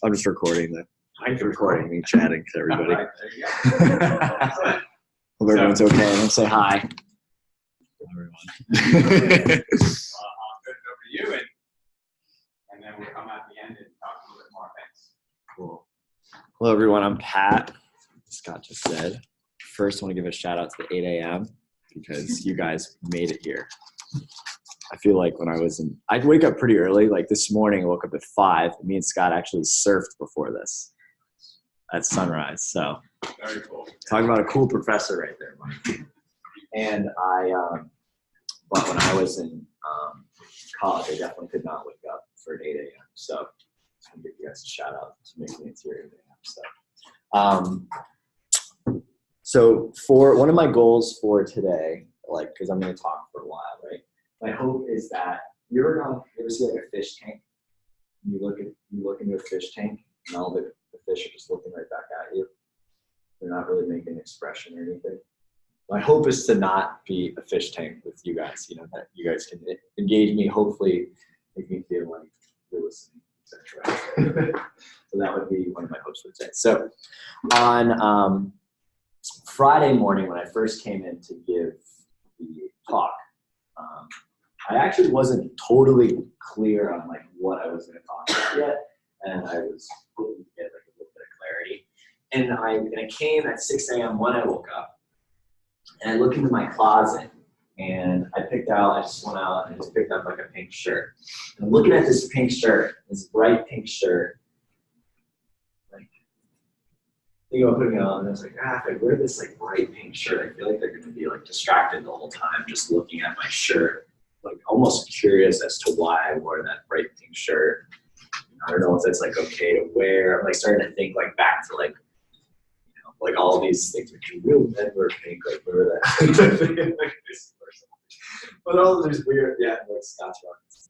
I'm just recording the recording me chatting to everybody. Right, there you go. Hope everyone's okay. And say hi. Everyone. I'll turn it over to you, and then we'll come at the end and talk a little bit more. Thanks. Cool. Hello, everyone. I'm Pat. Scott just said. First, I want to give a shout out to the 8 a.m. because you guys made it here. I feel like when I'd wake up pretty early. Like this morning, I woke up at 5. And me and Scott actually surfed before this at sunrise. So, Very cool. talk about a cool professor right there, Mike. And but when I was in college, I definitely could not wake up for an 8 a.m. So, I'm gonna give you guys a shout out to making it to your 8 a.m. So for one of my goals for today, like, because I'm going to talk for a while, right? My hope is that you ever see like a fish tank? You look into a fish tank, and all the fish are just looking right back at you. They're not really making an expression or anything. My hope is to not be a fish tank with you guys. You know, that you guys can engage me, hopefully make me feel like you're listening, etc. So that would be one of my hopes for today. So on Friday morning, when I first came in to give the talk, I actually wasn't totally clear on like what I was going to talk about yet, and I was hoping to get like a little bit of clarity. And I came at 6 a.m. when I woke up, and I looked into my closet, and I just went out and just picked up like a pink shirt. And I'm looking at this pink shirt, this bright pink shirt, like thinking about putting it on, and I was like, if I wear this like bright pink shirt, I feel like they're going to be like distracted the whole time just looking at my shirt, like almost curious as to why I wore that bright pink shirt. I don't know if that's like okay to wear. I'm like starting to think like back to like, you know, like all these things. Like, can real men wear pink? Like, where that? But all these weird, yeah, like Scott's rockets.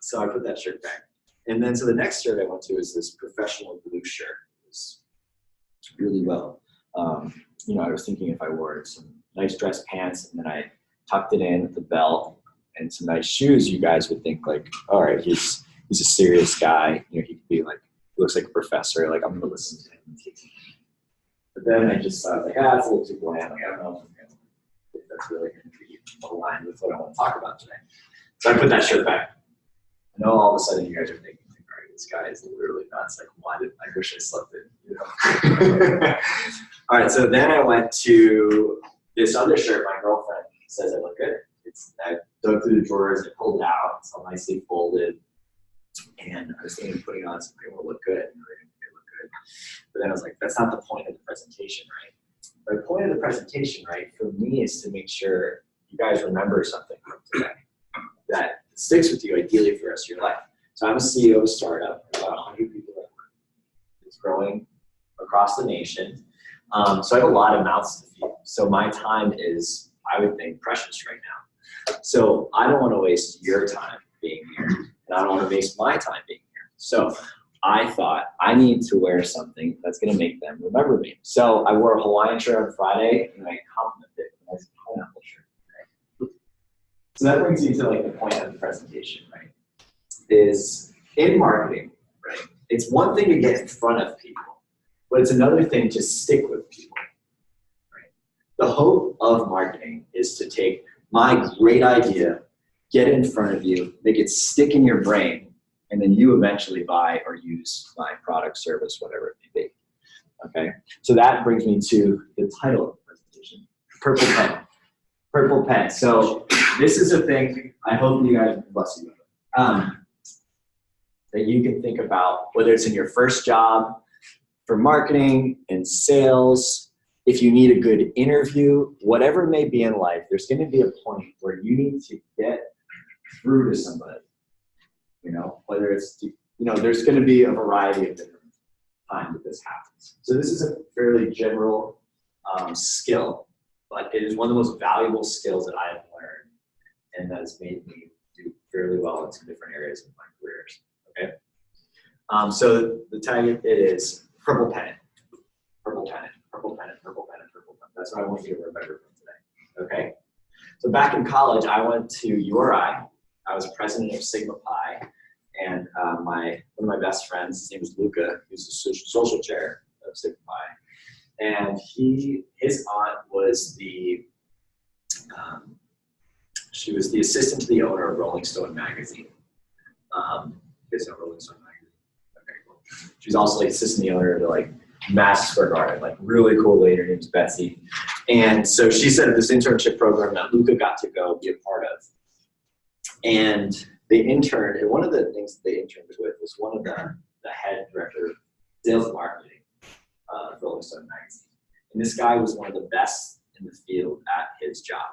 So I put that shirt back. And then, so the next shirt I went to is this professional blue shirt. It was really well. You know, I was thinking if I wore some nice dress pants and then I tucked it in with the belt and some nice shoes, you guys would think like, all right, he's a serious guy. You know, he could be like, he looks like a professor. Like, I'm going to listen to him. But then I just thought like, it's a little too bland. Like, I don't know if that's really going to be aligned with what I want to talk about today. So I put that shirt back. I know all of a sudden you guys are thinking, all right, this guy is literally nuts. Like, I wish I slept in, you know? All right, so then I went to this other shirt my girlfriend says I look good. I dug through the drawers, I pulled it out, it's all nicely folded, and I was thinking of putting on something that will look good, and it look good. But then I was like, that's not the point of the presentation, right? The point of the presentation, right, for me is to make sure you guys remember something from today that sticks with you ideally for the rest of your life. So I'm a CEO of a startup, about 100 people that work. It's growing across the nation. So I have a lot of mouths to feed. So my time is, I would think, precious right now. So I don't want to waste your time being here, and I don't want to waste my time being here. So I thought I need to wear something that's going to make them remember me. So I wore a Hawaiian shirt on Friday, and I complimented it with a nice pineapple shirt. Right? So that brings me to like the point of the presentation, right? Is in marketing, right? It's one thing to get in front of people, but it's another thing to stick with people, right? The hope of marketing is to take my great idea, get it in front of you, make it stick in your brain, and then you eventually buy or use my product, service, whatever it may be, okay? So that brings me to the title of the presentation, Purple Pen. Purple Pen. So this is a thing, I hope you guys, bless you, that you can think about, whether it's in your first job, for marketing and sales, if you need a good interview, whatever it may be in life, there's going to be a point where you need to get through to somebody. You know, whether it's, you know, there's going to be a variety of different times that this happens. So this is a fairly general skill, but it is one of the most valuable skills that I have learned, and that has made me do fairly well in some different areas of my careers. Okay. So the tag it is purple pennant, purple pennant, purple pennant, purple pennant, purple pennant. That's what I want you to remember from today. Okay. So back in college, I went to URI. I was president of Sigma Pi, one of my best friends, his name is Luca, who's the social chair of Sigma Pi. And his aunt was she was the assistant to the owner of Rolling Stone magazine. You guys know Rolling Stone magazine? Okay, cool. She's also like assistant to the owner of the like Madison Square Garden, like really cool lady. Her name's Betsy. And so she set up this internship program that Luca got to go be a part of. And they interned, and one of the things that they interned with was one of the head director of sales and marketing of Rolling Stone magazine. And this guy was one of the best in the field at his job.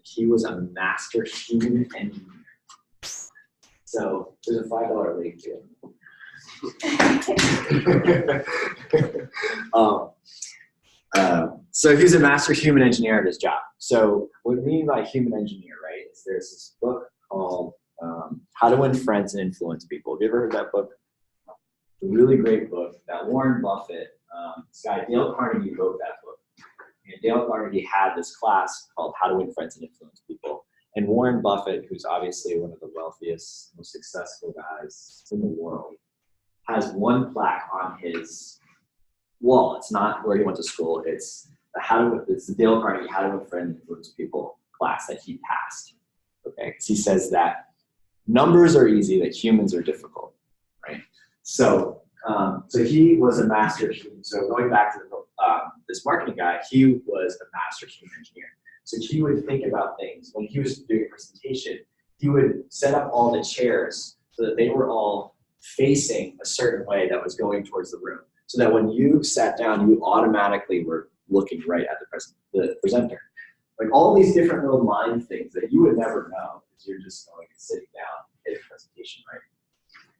He was a master human engineer. So there's a $5 link here. So he's a master human engineer at his job. So what we mean by human engineer, right, is there's this book called How to Win Friends and Influence People. Have you ever heard that book? It's a really great book that Warren Buffett, this guy Dale Carnegie wrote that book. And Dale Carnegie had this class called How to Win Friends and Influence People. And Warren Buffett, who's obviously one of the wealthiest, most successful guys in the world, has one plaque on his wall. It's not where he went to school. It's the Dale Carnegie How to Win Friends and Influence People class that he passed. Okay, because he says that numbers are easy, that humans are difficult, right? So he was a master human. So going back to this marketing guy, he was a master human engineer. So he would think about things. When he was doing a presentation, he would set up all the chairs so that they were all facing a certain way that was going towards the room. So that when you sat down, you automatically were looking right at the presenter. Like all these different little mind things that you would never know because you're just going and sitting down in a presentation, right?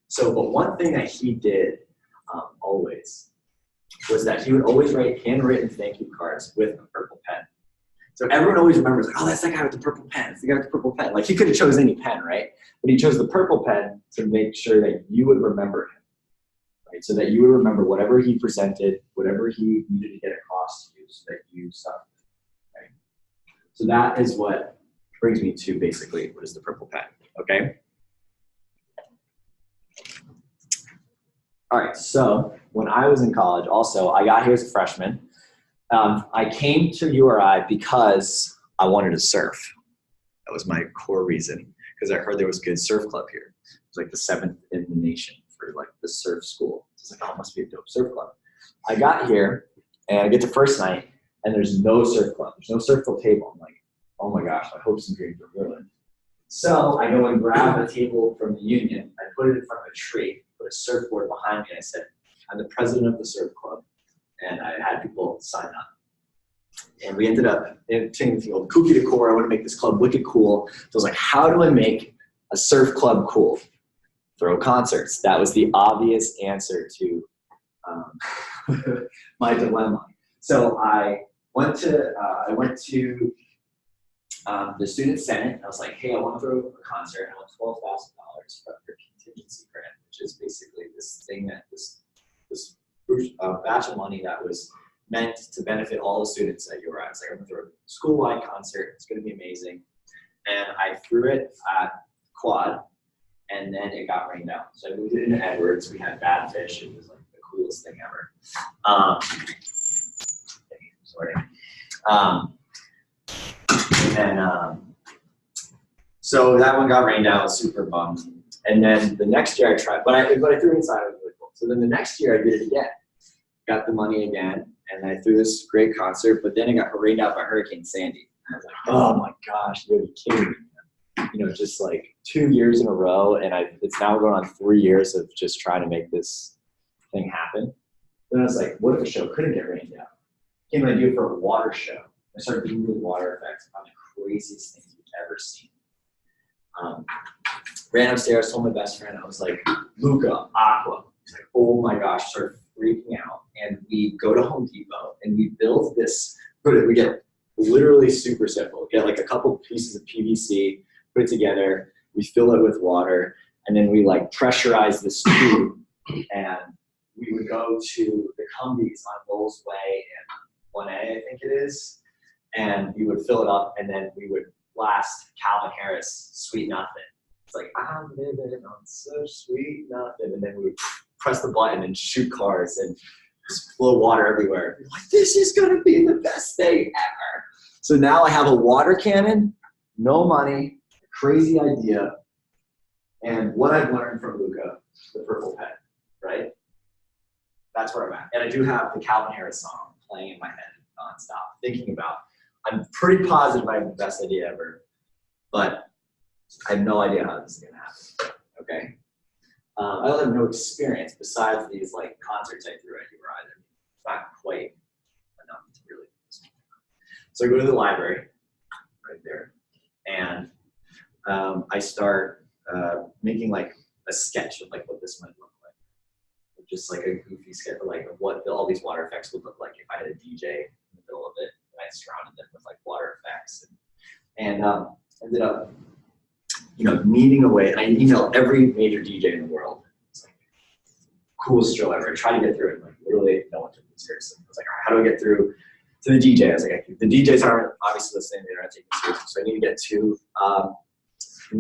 So, but one thing that he did always was that he would always write handwritten thank you cards with a purple pen. So everyone always remembers, like, oh, that's that guy with the purple pen. It's the guy with the purple pen. Like he could have chosen any pen, right? But he chose the purple pen to make sure that you would remember him, right? So that you would remember whatever he presented, whatever he needed to get across to you, so that you saw it, right? So that is what brings me to basically what is the purple pen, okay? All right, so when I was in college, also, I got here as a freshman. I came to URI because I wanted to surf. That was my core reason, because I heard there was a good surf club here. It was like the 7th in the nation for like the surf school. It's like, oh, it must be a dope surf club. I got here, and I get to first night, and there's no surf club. There's no surf club table. I'm like, oh my gosh, my hopes and dreams are ruined. So I go and grab a table from the union. I put it in front of a tree, put a surfboard behind me, and I said, I'm the president of the surf club. And I had people sign up. And we ended up taking the old kooky decor. I want to make this club wicked cool. So I was like, how do I make a surf club cool? Throw concerts. That was the obvious answer to my dilemma. So I went to the student senate. I was like, hey, I want to throw a concert. I want $12,000 from your contingency grant, which is basically this thing that this batch of money that was meant to benefit all the students at URI. It's like, I'm going to throw a school-wide concert. It's going to be amazing. And I threw it at Quad, and then it got rained out. So I moved it into Edwards. We had bad fish. It was like the coolest thing ever. So that one got rained out. I was super bummed. And then the next year I tried, but I threw it inside. It was really cool. So then the next year I did it again. Got the money again, and I threw this great concert, but then it got rained out by Hurricane Sandy. And I was like, oh my gosh, you're kidding me. You know, just like 2 years in a row, and it's now going on 3 years of just trying to make this thing happen. Then I was like, what if a show couldn't get rained out? Came an idea for a water show. I started doing water effects. Found the craziest things you've ever seen. Ran upstairs, told my best friend, I was like, Luca, Aqua. He's like, oh my gosh, started freaking out. And we go to Home Depot and we build this, we get literally super simple. We get like a couple pieces of PVC, put it together, we fill it with water, and then we like pressurize this tube, and we would go to the Cumbies on Knowles Way and 1A, I think it is, and we would fill it up, and then we would blast Calvin Harris, Sweet Nothing. It's like, I'm living on such sweet nothing. And then we would press the button and shoot cars and just flow water everywhere. We're like, this is going to be the best thing ever. So now I have a water cannon, no money, crazy idea, and what I've learned from Luca, the purple pen, right? That's where I'm at. And I do have the Calvin Harris song playing in my head nonstop, thinking about, I'm pretty positive I have the best idea ever, but I have no idea how this is gonna happen, okay? I don't have no experience besides these like concerts I threw at you either. It's not quite enough to really. So I go to the library, right there, and I start making like a sketch of like what this might look like. Just like a goofy sketch of like what all these water effects would look like if I had a DJ in the middle of it and I surrounded them with like water effects. And ended up, needing a way, and I emailed every major DJ in the world. It's like coolest show ever. I tried to get through it, like literally no one took me seriously. I was like, all right, how do I get through to the DJ? I was like, the DJs aren't obviously listening, they're not taking me seriously. So I need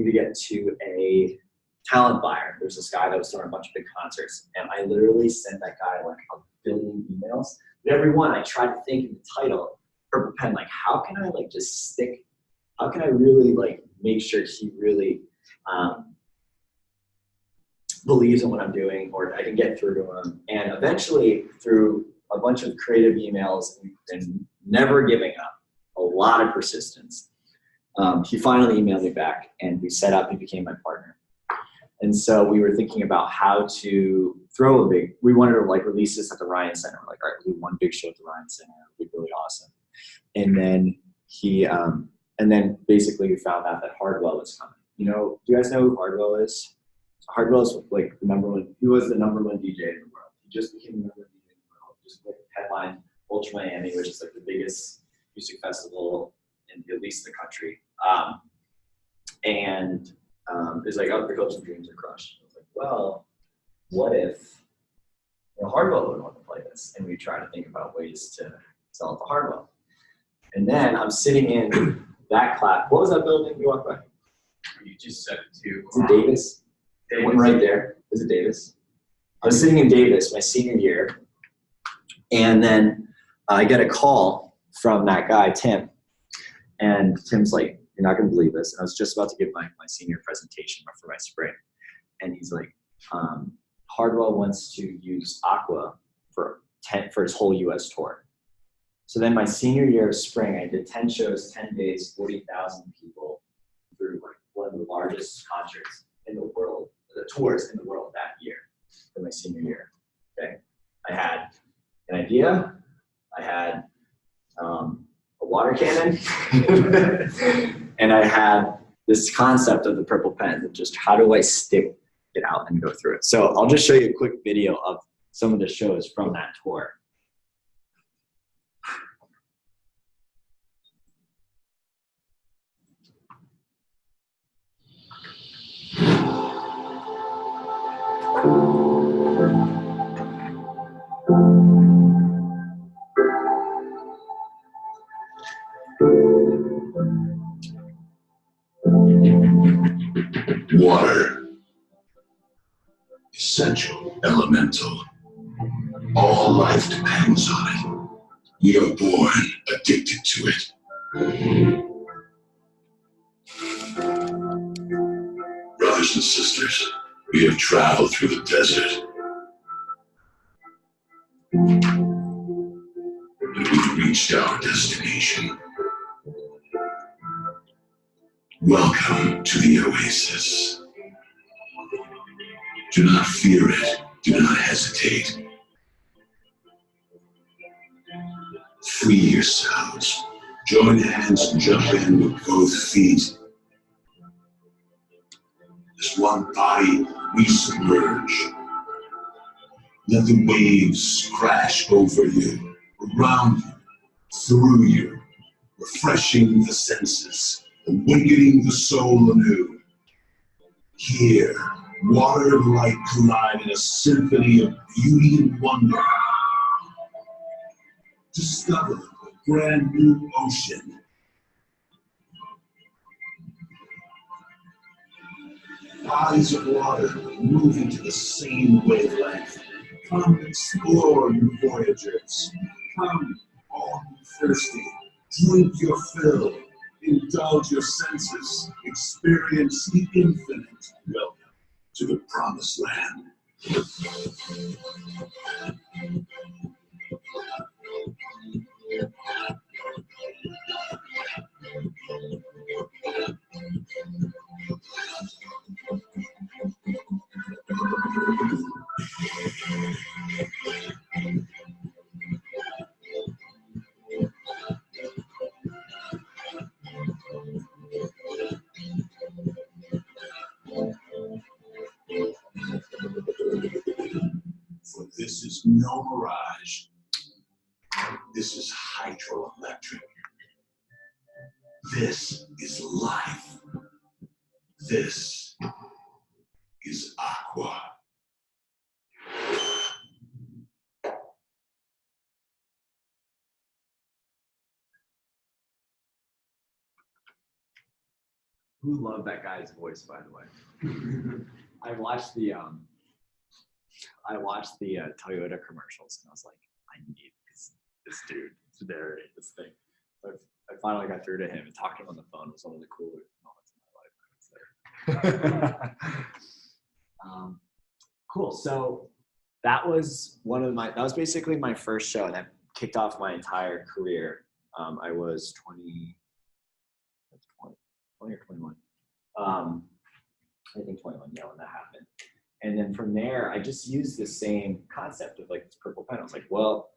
to get to a talent buyer. There's this guy that was throwing a bunch of big concerts, and I literally sent that guy like 1 billion emails. But every one I tried to think in the title, Purple Pen, like how can I like just stick, how can I really like make sure he really believes in what I'm doing, or I can get through to him. And eventually, through a bunch of creative emails and never giving up, a lot of persistence, he finally emailed me back, and we set up, he became my partner. And so we were thinking about how to throw we wanted to like release this at the Ryan Center. We're like, all right, we'll do one big show at the Ryan Center. It'll be really awesome. And then and then basically we found out that Hardwell was coming. Do you guys know who Hardwell is? Hardwell is like he was the number one DJ in the world. He just became the number one DJ in the world. Just like headline Ultra Miami, which is like the biggest music festival in at least the country. It's like, oh, the hopes and dreams are crushed. I was like, well, what if Hardwell would want to play this? And we try to think about ways to sell it to Hardwell. And then I'm sitting in that class. What was that building you walked by? You just said it too. Is it Davis? The one right there. Is it Davis? I was sitting in Davis my senior year, and then I get a call from that guy, Tim. And Tim's like, you're not going to believe this. And I was just about to give my senior presentation for my spring. And he's like, Hardwell wants to use Aqua for his whole US tour. So then my senior year of spring, I did 10 shows, 10 days, 40,000 people through like one of the largest concerts in the world, the tours in the world that year for my senior year. Okay. I had an idea. I had a water cannon. And I had this concept of the Purple Pen, just how do I stick it out and go through it. So I'll just show you a quick video of some of the shows from that tour. Water. Essential, elemental. All life depends on it. We are born addicted to it. Brothers and sisters, we have traveled through the desert. And we've reached our destination. Welcome to the oasis. Do not fear it. Do not hesitate. Free yourselves. Join hands and jump in with both feet. As one body, we submerge. Let the waves crash over you, around you, through you, refreshing the senses, awakening the soul anew. Here, water and light collide in a symphony of beauty and wonder. Discover a brand new ocean. bodies of water moving to the same wavelength. Come explore, you voyagers. Come, all you thirsty. Drink your fill. Indulge your senses. Experience the infinite. Welcome to the promised land. For this is no mirage. This is hydroelectric. This is life. This is aqua. Who loved that guy's voice, by the way? I watched the Toyota commercials, and I was like, I need this dude to narrate this thing. So I finally got through to him, and talking to him on the phone was one of the cooler moments in my life. Cool. So that was that was basically my first show, and that kicked off my entire career. I was 20 or 21. I think 21, yeah, when that happened. And then from there, I just used the same concept of like this purple pen. I was like, well,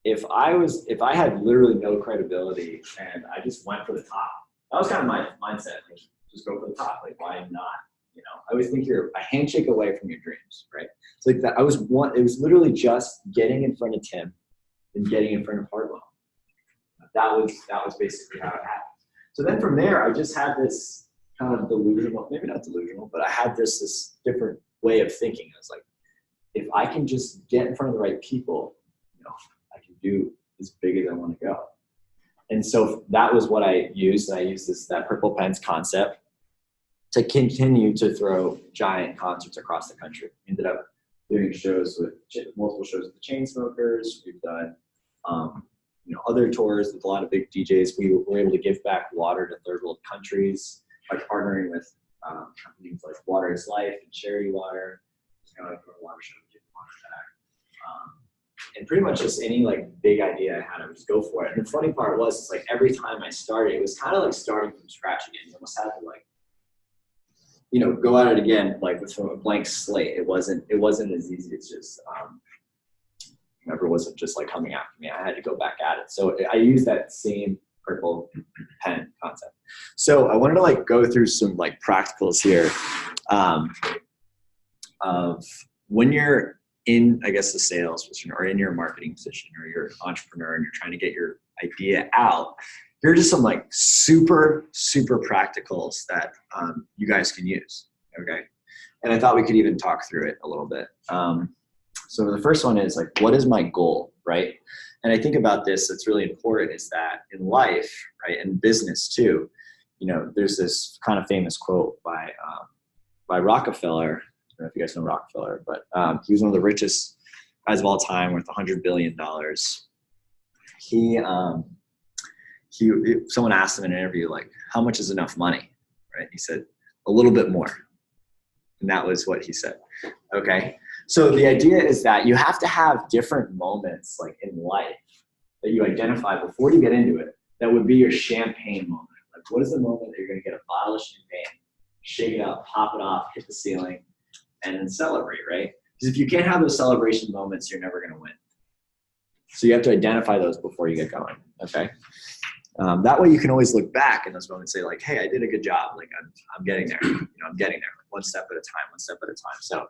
if I had literally no credibility and I just went for the top, that was kind of my mindset. Like, just go for the top. Like, why not? You know, I always think you're a handshake away from your dreams, right? It's like that. It was literally just getting in front of Tim and getting in front of Hardwell. That was basically how it happened. So then from there, I just had this kind of delusional, maybe not delusional, but I had this different way of thinking. I was like, if I can just get in front of the right people, you know, I can do as big as I want to go. And so that was what I used. And I used that Purple Pens concept to continue to throw giant concerts across the country. Ended up doing shows with multiple shows with the Chainsmokers. We've done, other tours with a lot of big DJs. We were able to give back water to third world countries by partnering with companies like Water is Life and Charity Water. For a water show, give water back. And pretty much just any like big idea I had, I would just go for it. And the funny part was, it's like every time I started, it was kind of like starting from scratch again. You almost had to like, go at it again, like with a blank slate. It wasn't as easy as just, it wasn't just like coming after me. I had to go back at it. So I used that same purple pen concept. So I wanted to like go through some like practicals here of when you're in, I guess, the sales position or in your marketing position or you're an entrepreneur and you're trying to get your idea out. Here are just some like super, super practicals that you guys can use, okay? And I thought we could even talk through it a little bit. So the first one is like, what is my goal, right? And I think about this, that's really important, is that in life, right, and business too, there's this kind of famous quote by Rockefeller. I don't know if you guys know Rockefeller, but he was one of the richest guys of all time, worth $100 billion. Someone asked him in an interview, like, how much is enough money, right? He said, a little bit more. And that was what he said, okay? So the idea is that you have to have different moments like in life that you identify before you get into it that would be your champagne moment. Like, what is the moment that you're going to get a bottle of champagne, shake it up, pop it off, hit the ceiling, and then celebrate, right? Because if you can't have those celebration moments, you're never going to win. So you have to identify those before you get going, okay? That way you can always look back in those moments and say like, hey, I did a good job. Like I'm getting there. I'm getting there, one step at a time. So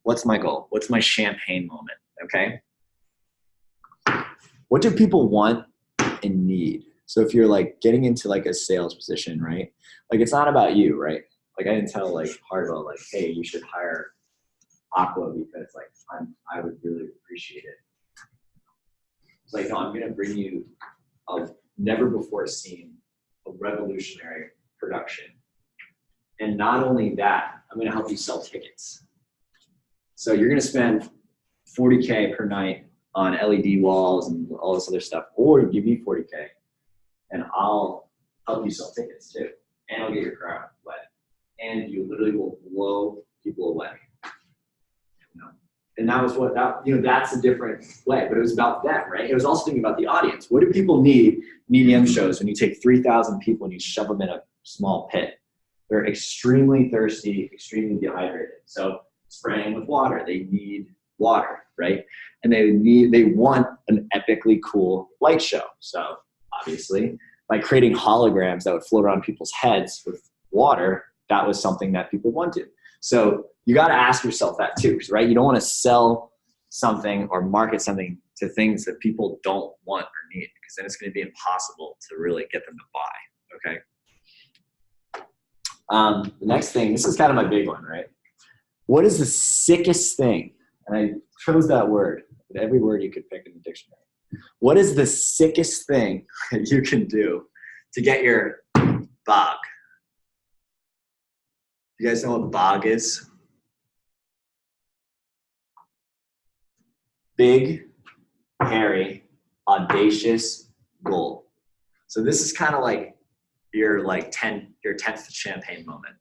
what's my goal? What's my champagne moment, okay? What do people want and need? So if you're like getting into like a sales position, right? Like it's not about you, right? Like I didn't tell like Hardwell like, hey, you should hire Aqua because like I would really appreciate it. It's like, no, I'm gonna bring you a never before seen, a revolutionary production And not only that, I'm going to help you sell tickets. So you're going to spend $40K per night on LED walls and all this other stuff, or give me $40K and I'll help you sell tickets too. And I'll get your crowd wet. And you literally will blow people away. You know? And that was what that, you know, that's a different way, but it was about them, right? It was also thinking about the audience. What do people need in EDM shows when you take 3,000 people and you shove them in a small pit? They're extremely thirsty, extremely dehydrated. So spraying with water, they need water, right? And they want an epically cool light show. So obviously, by creating holograms that would float around people's heads with water, that was something that people wanted. So you got to ask yourself that too, right? You don't want to sell something or market something to things that people don't want or need, because then it's going to be impossible to really get them to buy, okay? The next thing, this is kind of my big one, right? What is the sickest thing? And I chose that word, but every word you could pick in the dictionary. What is the sickest thing that you can do to get your bog? You guys know what bog is? Big, hairy, audacious goal. So this is kind of like your 10th champagne moment,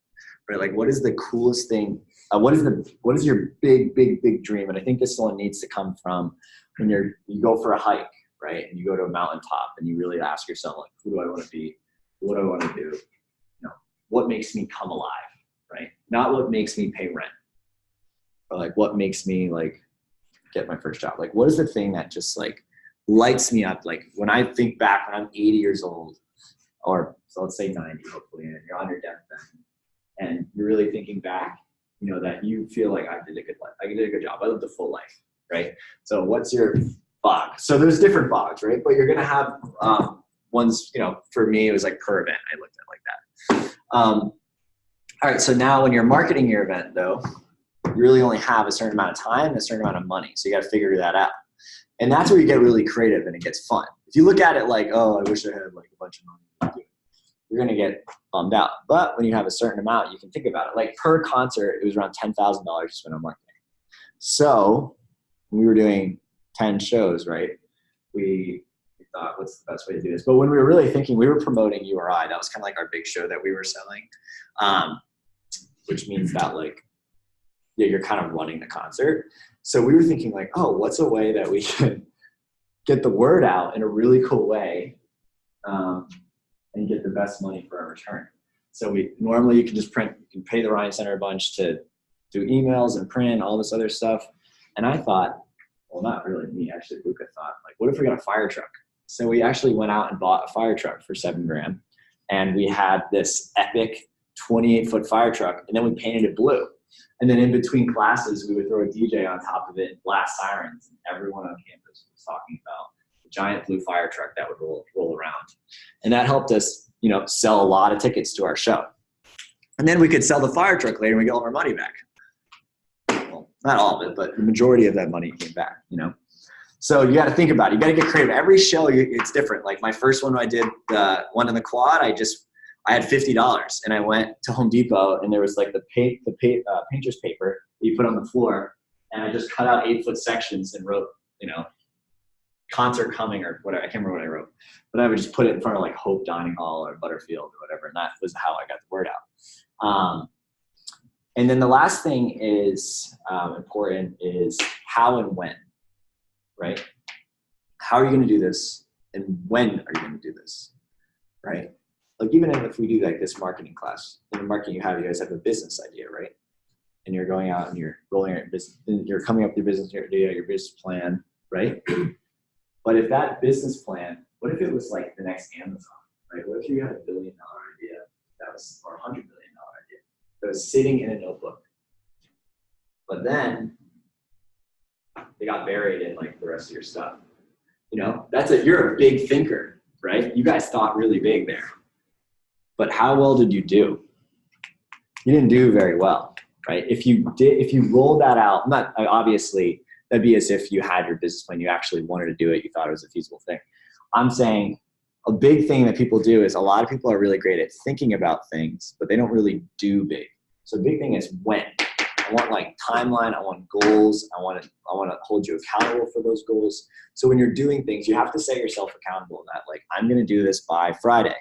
right? Like, what is the coolest thing? What is your big dream? And I think this one needs to come from when you go for a hike, right? And you go to a mountaintop and you really ask yourself, like, who do I want to be? What do I want to do? You know, what makes me come alive, right? Not what makes me pay rent, but like what makes me like get my first job. Like, what is the thing that just like lights me up? Like when I think back when I'm 80 years old, or so let's say 90, hopefully, and you're on your deathbed, and you're really thinking back, you know, that you feel like I did a good life. I did a good job. I lived a full life, right? So what's your bog? So there's different bogs, right? But you're going to have ones, you know, for me, it was like per event. I looked at it like that. All right. So now when you're marketing your event though, you really only have a certain amount of time and a certain amount of money. So you got to figure that out. And that's where you get really creative and it gets fun. If you look at it like, oh, I wish I had like a bunch of money to do it, you're going to get bummed out. But when you have a certain amount, you can think about it. Like per concert, it was around $10,000 to spend on marketing. So when we were doing 10 shows, right, we thought, what's the best way to do this? But when we were really thinking, we were promoting URI. That was kind of like our big show that we were selling, which means that like, yeah, you're kind of running the concert. So we were thinking like, oh, what's a way that we can get the word out in a really cool way and get the best money for our return. So normally you can just print, you can pay the Ryan Center a bunch to do emails and print all this other stuff. And I thought, well, not really me, actually, Luca thought, like, what if we got a fire truck? So we actually went out and bought a fire truck for $7,000. And we had this epic 28-foot fire truck, and then we painted it blue. And then in between classes, we would throw a DJ on top of it and blast sirens. And everyone on campus was talking about the giant blue fire truck that would roll around. And that helped us, you know, sell a lot of tickets to our show. And then we could sell the fire truck later and we get all our money back. Well, not all of it, but the majority of that money came back, you know. So you got to think about it. You got to get creative. Every show, it's different. Like my first one, I did the one in the quad. I had $50 and I went to Home Depot and there was like the painter's paper that you put on the floor, and I just cut out 8-foot sections and wrote, you know, concert coming or whatever. I can't remember what I wrote, but I would just put it in front of like Hope Dining Hall or Butterfield or whatever, and that was how I got the word out. And then the last thing is important is how and when, right? How are you going to do this, and when are you going to do this, right? Like even if we do like this marketing class, in the marketing you guys have a business idea, right? And you're going out and you're rolling out your business, you're coming up with your business idea, your business plan, right? But if that business plan, what if it was like the next Amazon, right? What if you had $1 billion idea that was, or $100 million idea that was sitting in a notebook, but then they got buried in like the rest of your stuff? You know, you're a big thinker, right? You guys thought really big there. But how well did you do? You didn't do very well, right? If you rolled that out, obviously that'd be as if you had your business plan, you actually wanted to do it, you thought it was a feasible thing. I'm saying, a big thing that people do is a lot of people are really great at thinking about things, but they don't really do big. So the big thing is when. I want like timeline, I want goals, I want to hold you accountable for those goals. So when you're doing things, you have to set yourself accountable in that, like, I'm going to do this by Friday.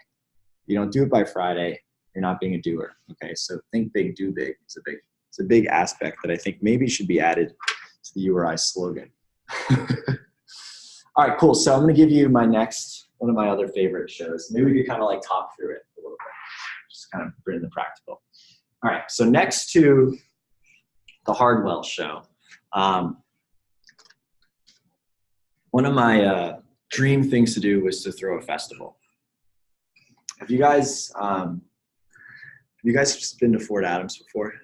You don't do it by Friday, you're not being a doer. Okay, so think big, do big. It's a big aspect that I think maybe should be added to the URI slogan. All right, cool. So I'm going to give you one of my other favorite shows. Maybe we could kind of like talk through it a little bit, just kind of bring the practical. All right, so next to the Hardwell show, one of my dream things to do was to throw a festival. Have you guys been to Fort Adams before?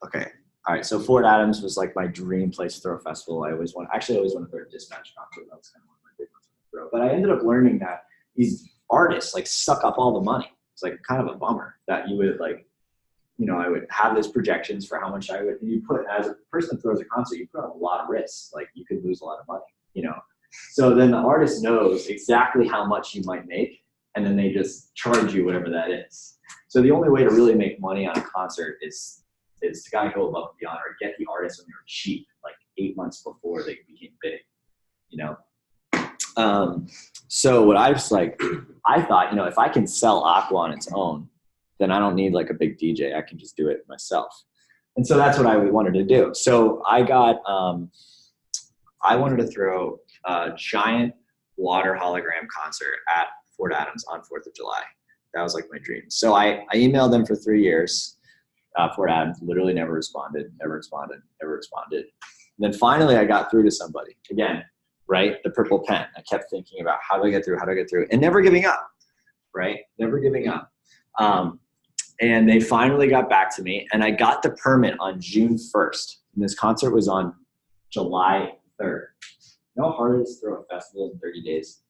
Okay. All right. So Fort Adams was like my dream place to throw a festival. I always want to throw a Dispatch concert. That was kind of one of my big ones to throw. But I ended up learning that these artists like suck up all the money. It's like kind of a bummer that you would like, I would have these projections for how much you put, as a person that throws a concert, you put on a lot of risks. Like you could lose a lot of money, So then the artist knows exactly how much you might make, and then they just charge you whatever that is. So the only way to really make money on a concert is to kind of go above and beyond, or get the artists when they were cheap, like 8 months before they became big, So what I was like, I thought, if I can sell Aqua on its own, then I don't need like a big DJ. I can just do it myself. And so that's what I wanted to do. So I wanted to throw a giant water hologram concert at Fort Adams on 4th of July. That was like my dream. So I emailed them for 3 years. Fort Adams literally never responded. And then finally I got through to somebody. Again, right? The purple pen. I kept thinking about how do I get through, and never giving up, right? Never giving up. And they finally got back to me, and I got the permit on June 1st. And this concert was on July 3rd. You know how hard it is to throw a festival in 30 days?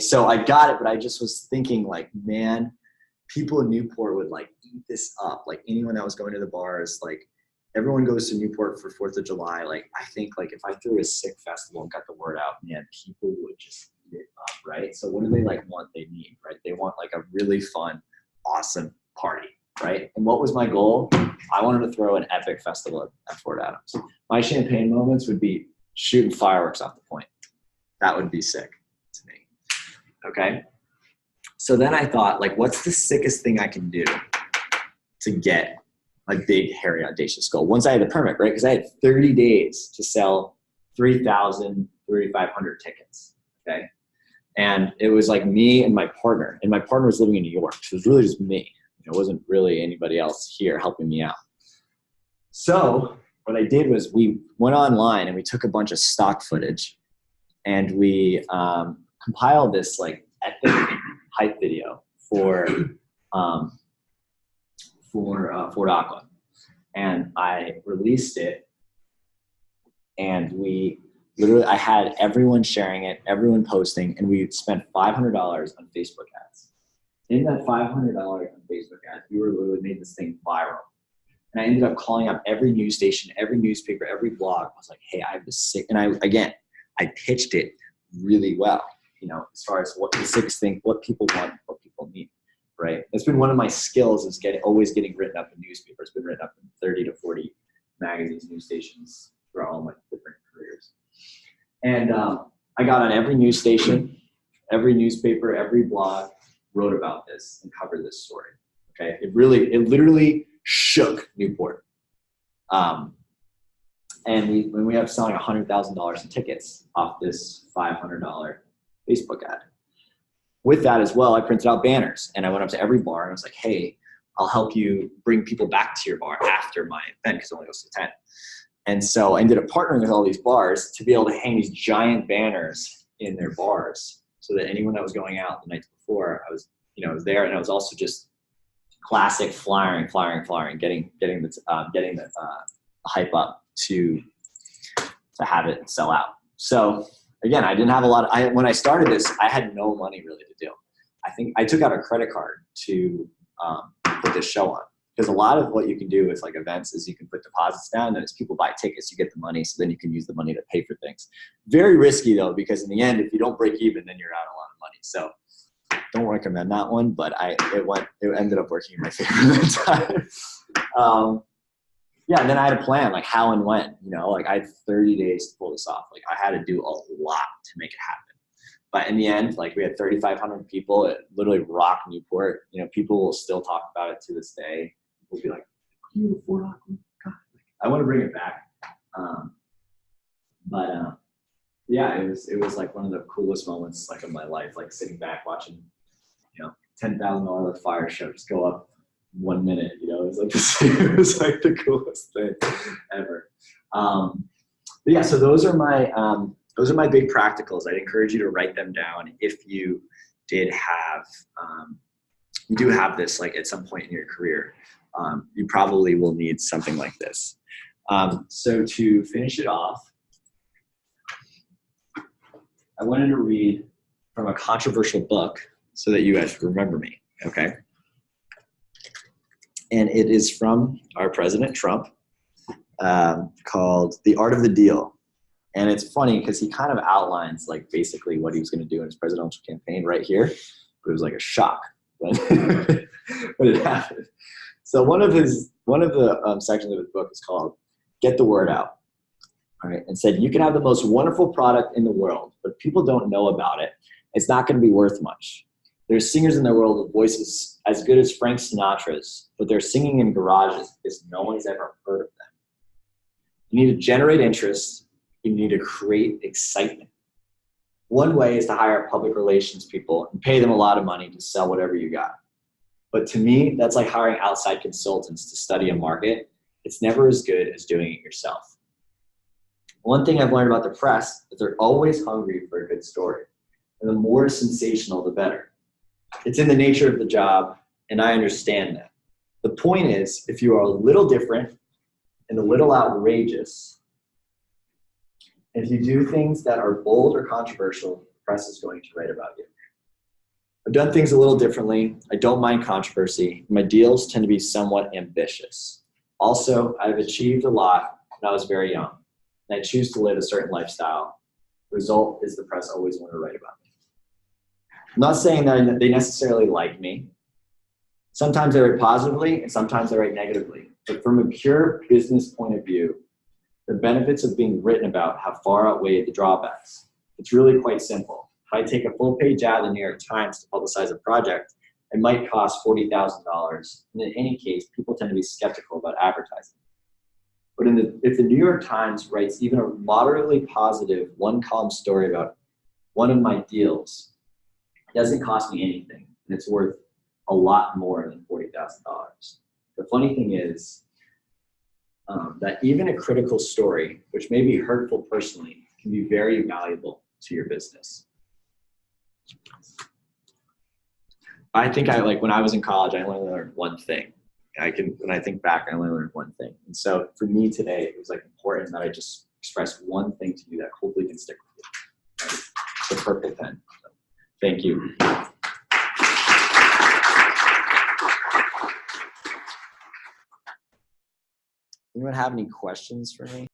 So I got it, but I just was thinking like, man, people in Newport would like eat this up. Like anyone that was going to the bars, like everyone goes to Newport for 4th of July. Like I think like if I threw a sick festival and got the word out, man, people would just eat it up, right? So what do they like want? They need, right? They want like a really fun, awesome party, right? And what was my goal? I wanted to throw an epic festival at Fort Adams. My champagne moments would be shooting fireworks off the point. That would be sick to me. Okay. So then I thought, like, what's the sickest thing I can do to get a big, hairy, audacious goal? Once I had the permit, right? Because I had 30 days to sell 3,000, 3,500 tickets. Okay. And it was like me and my partner. And my partner was living in New York. So it was really just me. It wasn't really anybody else here helping me out. So what I did was we went online and we took a bunch of stock footage and we compiled this like epic hype video for Fort Aqua. And I released it, and I had everyone sharing it, everyone posting, and we spent $500 on Facebook ads. In that $500 on Facebook ads, we literally made this thing viral. And I ended up calling up every news station, every newspaper, every blog. I was like, hey, I have this sick, and I pitched it really well, as far as what the sickest thing, what people want, what people need, right? That's been one of my skills, is always getting written up in newspapers. It's been written up in 30 to 40 magazines, news stations throughout all my different careers. And I got on every news station, every newspaper, every blog, wrote about this and covered this story. Okay, it literally shook Newport. And we have selling $100,000 in tickets off this $500 Facebook ad. With that as well, I printed out banners, and I went up to every bar and I was like, hey, I'll help you bring people back to your bar after my event, because it only goes to 10. And so I ended up partnering with all these bars to be able to hang these giant banners in their bars, so that anyone that was going out the night before, I was there. And I was also just classic flying, getting the hype up to have it sell out. So again, I didn't have a lot. When I started this, I had no money really to do. I think I took out a credit card to put this show on, Because a lot of what you can do with like events is you can put deposits down, and as people buy tickets, you get the money, so then you can use the money to pay for things. Very risky though, because in the end, if you don't break even, then you're out a lot of money. So don't recommend that one, but it ended up working in my favor that time. Yeah, and then I had a plan, like how and when, like I had 30 days to pull this off. Like I had to do a lot to make it happen. But in the end, like we had 3,500 people. It literally rocked Newport. People will still talk about it to this day. We'll be like, you Fort Rockland, God. I want to bring it back. Yeah, it was like one of the coolest moments like of my life, like sitting back watching, $10,000 fire show just go up 1 minute. It was like the coolest thing ever. But yeah, so those are my big practicals. I'd encourage you to write them down if you did have, you do have this like at some point in your career. You probably will need something like this. So to finish it off, I wanted to read from a controversial book so that you guys remember me, okay? And it is from our President Trump, called The Art of the Deal. And it's funny because he kind of outlines like basically what he was going to do in his presidential campaign right here, but it was like a shock when it happened. So one of the sections of his book is called "Get the Word Out." All right, and said you can have the most wonderful product in the world, but people don't know about it. It's not going to be worth much. There's singers in the world with voices as good as Frank Sinatra's, but they're singing in garages because no one's ever heard of them. You need to generate interest. You need to create excitement. One way is to hire public relations people and pay them a lot of money to sell whatever you got. But to me, that's like hiring outside consultants to study a market. It's never as good as doing it yourself. One thing I've learned about the press is they're always hungry for a good story. And the more sensational, the better. It's in the nature of the job, and I understand that. The point is, if you are a little different and a little outrageous, if you do things that are bold or controversial, the press is going to write about you. I've done things a little differently. I don't mind controversy. My deals tend to be somewhat ambitious. Also, I've achieved a lot when I was very young, and I choose to live a certain lifestyle. The result is the press always want to write about me. I'm not saying that they necessarily like me. Sometimes they write positively, and sometimes they write negatively. But from a pure business point of view, the benefits of being written about have far outweighed the drawbacks. It's really quite simple. If I take a full-page ad in the New York Times to publicize a project, it might cost $40,000. And in any case, people tend to be skeptical about advertising. But if the New York Times writes even a moderately positive one-column story about one of my deals, it doesn't cost me anything, and it's worth a lot more than $40,000. The funny thing is that even a critical story, which may be hurtful personally, can be very valuable to your business. I think when I was in college, I only learned one thing. When I think back, I only learned one thing. And so for me today, it was like important that I just express one thing to you that hopefully can stick with you. Right? It's a purple pen. So, thank you. Anyone have any questions for me?